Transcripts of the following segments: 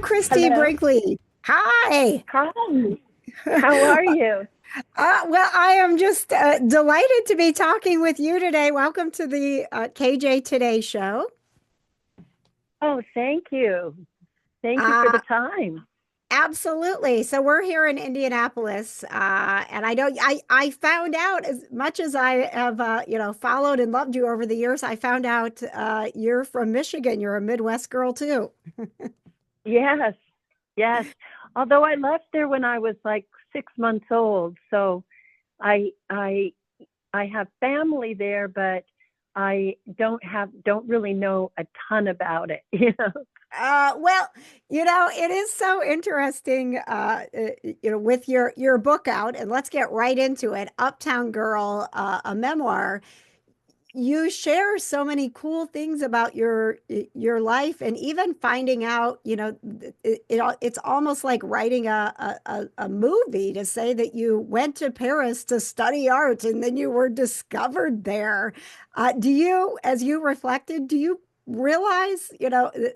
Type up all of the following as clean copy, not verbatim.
Christie Hello. Brinkley. Hi. Hi. How are you? Well, I am just delighted to be talking with you today. Welcome to the KJ Today show. Oh, thank you. Thank you for Uh, the time. Absolutely. So we're here in Indianapolis, and I found out as much as I have followed and loved you over the years. I found out you're from Michigan. You're a Midwest girl too. Yes, yes. Although I left there when I was like 6 months old, so I I I have family there, but I don't really know a ton about it, you know. Well, it is so interesting, with your book out, and let's get right into it. Uptown Girl, a memoir. You share so many cool things about your life, and even finding out, it's almost like writing a movie to say that you went to Paris to study art, and then you were discovered there. As you reflected, do you realize,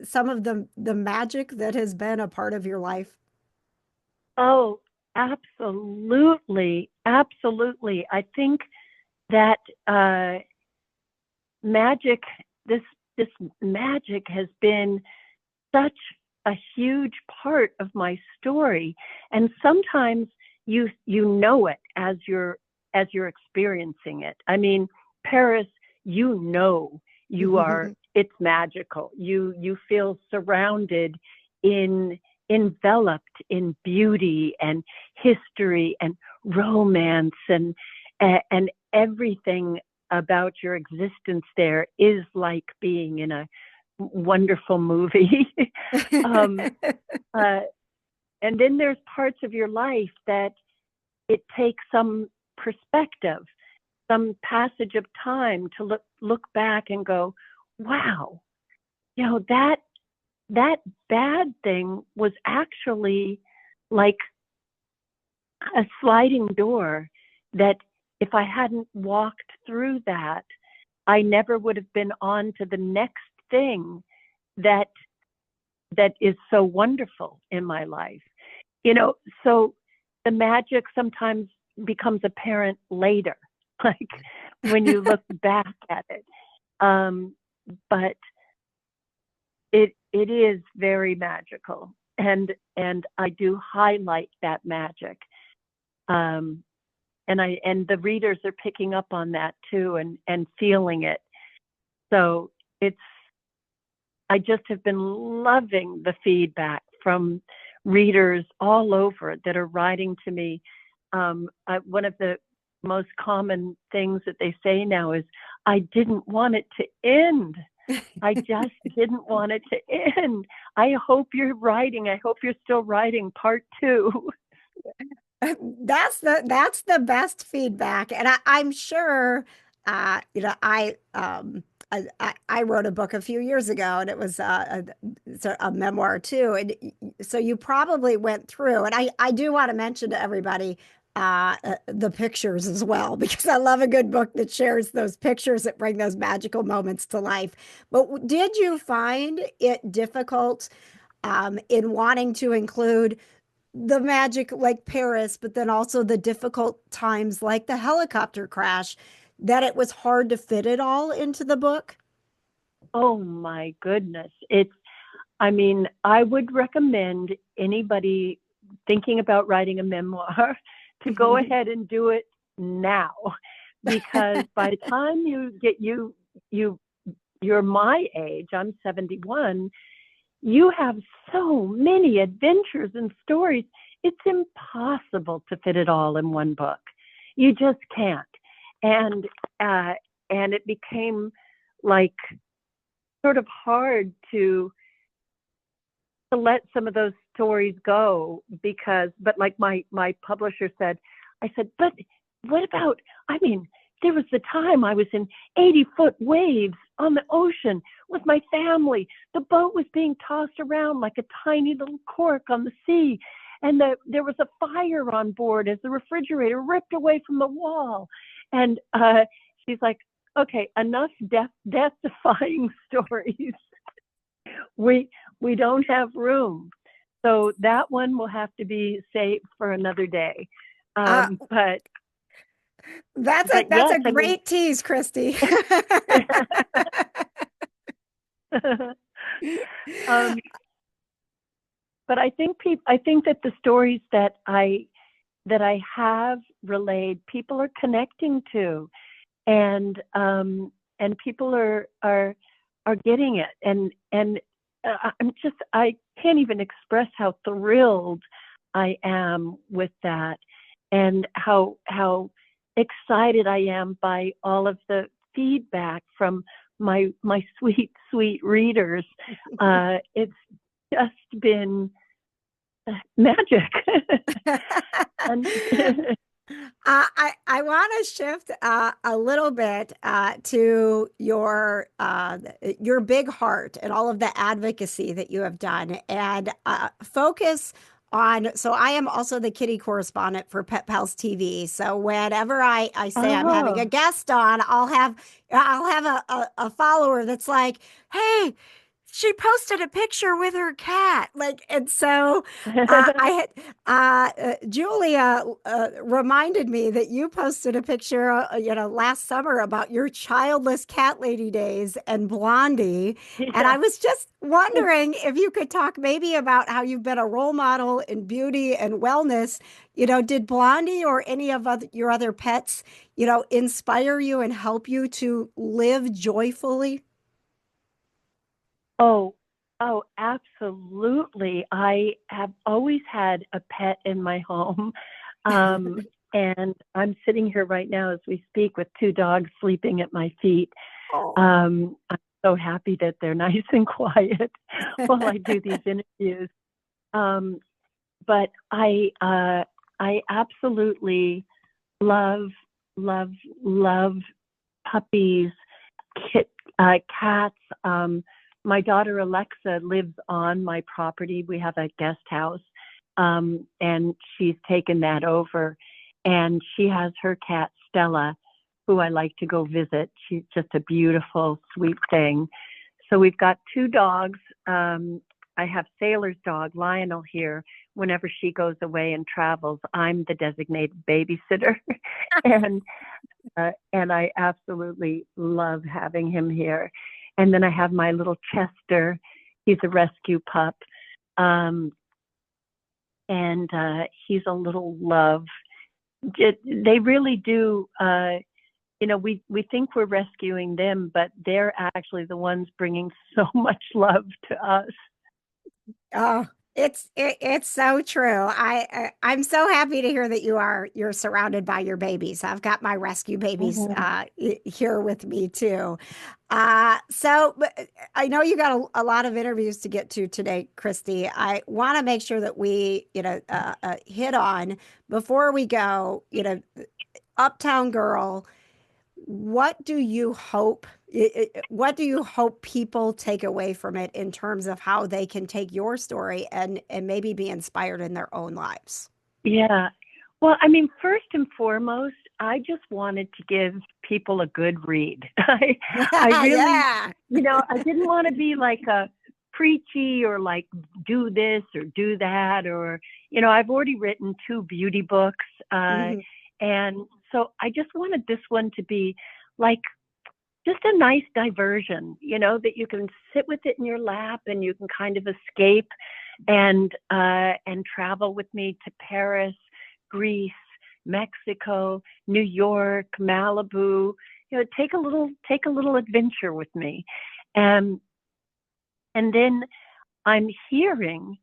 some of the magic that has been a part of your life? Oh, absolutely. Absolutely. I think that magic this this magic has been such a huge part of my story, and sometimes you know it as you're experiencing it. I mean, Paris, you are it's magical. You feel surrounded in enveloped in beauty and history and romance, and everything about your existence there is like being in a wonderful movie. um, uh, and then there's parts of your life that it takes some perspective, some passage of time to look back and go, wow, that bad thing was actually like a sliding door that if I hadn't walked through that, I never would have been on to the next thing that that is so wonderful in my life. You know, so the magic sometimes becomes apparent later, like when you look back at it. Um, but it is very magical, and I do highlight that magic. Um, and the readers are picking up on that too, and feeling it. So it's I just have been loving the feedback from readers all over that are writing to me. One of the most common things that they say now is, I didn't want it to end. I just didn't want it to end. I hope I hope you're still writing part two. That's the best feedback, and I'm sure. uh you know I um I wrote a book a few years ago, and it was a memoir too, and so you probably went through, and I do want to mention to everybody the pictures as well, because I love a good book that shares those pictures that bring those magical moments to life. But did you find it difficult in wanting to include the magic like Paris, but then also the difficult times like the helicopter crash, that it was hard to fit it all into the book? Oh my goodness. I mean, I would recommend anybody thinking about writing a memoir to go ahead and do it now, because by the time you you're my age, I'm 71, you have so many adventures and stories. It's impossible to fit it all in one book. You just can't. And uh, and it became like sort of hard to let some of those stories go, because but like my publisher said, I said, but what about, I mean, there was the time I was in 80-foot waves on the ocean with my family. The boat was being tossed around like a tiny little cork on the sea, and there was a fire on board as the refrigerator ripped away from the wall. And she's like, okay, enough death defying stories. we we don't have room So that one will have to be saved for another day. Uh, Um, but that's yes, a I mean, great tease, Christy. um, but I think that the stories that I have relayed, people are connecting to, and people are getting it, and I can't even express how thrilled I am with that, and how excited I am by all of the feedback from my sweet readers. It's just been magic. And I want to shift a little bit to your big heart and all of the advocacy that you have done, and focus on. So I am also the kitty correspondent for Pet Pals TV. So whenever I say I'm having a oh, guest on, I'll have a follower that's like, "Hey, she posted a picture with her cat," like, and so I had Julia reminded me that you posted a picture, last summer about your childless cat lady days and Blondie. And yeah. I was just wondering if you could talk maybe about how you've been a role model in beauty and wellness. Did Blondie or any of your other pets, inspire you and help you to live joyfully? Oh, oh, absolutely. I have always had a pet in my home. Um, and I'm sitting here right now as we speak with two dogs sleeping at my feet. Oh. I'm so happy that they're nice and quiet while I do these interviews. Um, but I absolutely love, love, love puppies, cats. My daughter Alexa lives on my property. We have a guest house, and she's taken that over. And she has her cat Stella, who I like to go visit. She's just a beautiful, sweet thing. So we've got two dogs. I have Sailor's dog, Lionel, here. Whenever she goes away and travels, I'm the designated babysitter, and I absolutely love having him here. And then I have my little Chester. He's a rescue pup, um, and he's a little love. They really do. We think we're rescuing them, but they're actually the ones bringing so much love to us. Oh, it's so true. I'm so happy to hear that you're surrounded by your babies. I've got my rescue babies Mhm. here with me too. But I know you got a lot of interviews to get to today, Christy. I want to make sure that we, hit on before we go, Uptown Girl. What do you hope people take away from it in terms of how they can take your story and maybe be inspired in their own lives? Yeah. Well, I mean, first and foremost, I just wanted to give people a good read. I really, Yeah. I didn't want to be like a preachy or like do this or do that or, I've already written two beauty books. Mhm. And so I just wanted this one to be like just a nice diversion, that you can sit with it in your lap and you can kind of escape and travel with me to Paris, Greece, Mexico, New York, Malibu. Take a little adventure with me, and and then I'm hearing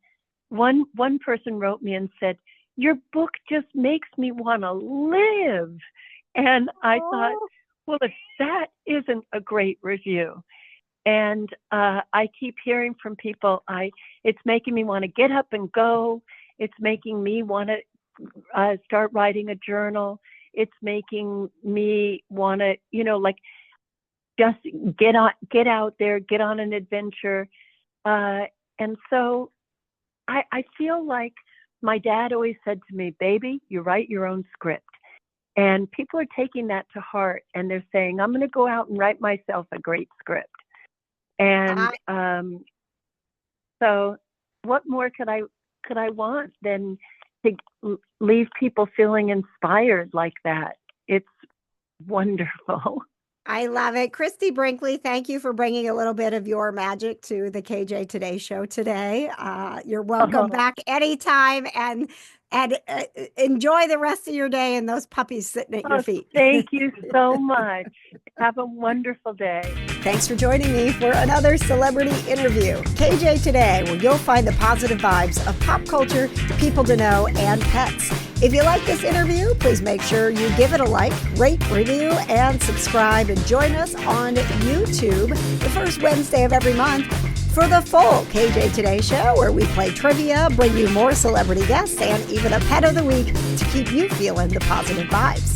one person wrote me and said, "Your book just makes me want to live," and I thought, Oh. well, if that isn't a great review. And I keep hearing from people, it's making me want to get up and go. It's making me want to start writing a journal. It's making me want to, like just get out there, get on an adventure. Uh, and so I feel like my dad always said to me, "Baby, you write your own script." And people are taking that to heart and they're saying, "I'm going to go out and write myself a great script." And I so what more could could I want than to leave people feeling inspired like that? It's wonderful. I love it. Christie Brinkley, thank you for bringing a little bit of your magic to the KJ Today show today. You're welcome Oh, back anytime, and enjoy the rest of your day and those puppies sitting at your oh, feet. thank you so much. Have a wonderful day. Thanks for joining me for another celebrity interview. KJ Today, where you'll find the positive vibes of pop culture, people to know, and pets. If you like this interview, please make sure you give it a like, rate, review, and subscribe, and join us on YouTube the first Wednesday of every month for the full KJ Today show, where we play trivia, bring you more celebrity guests, and even a pet of the week to keep you feeling the positive vibes.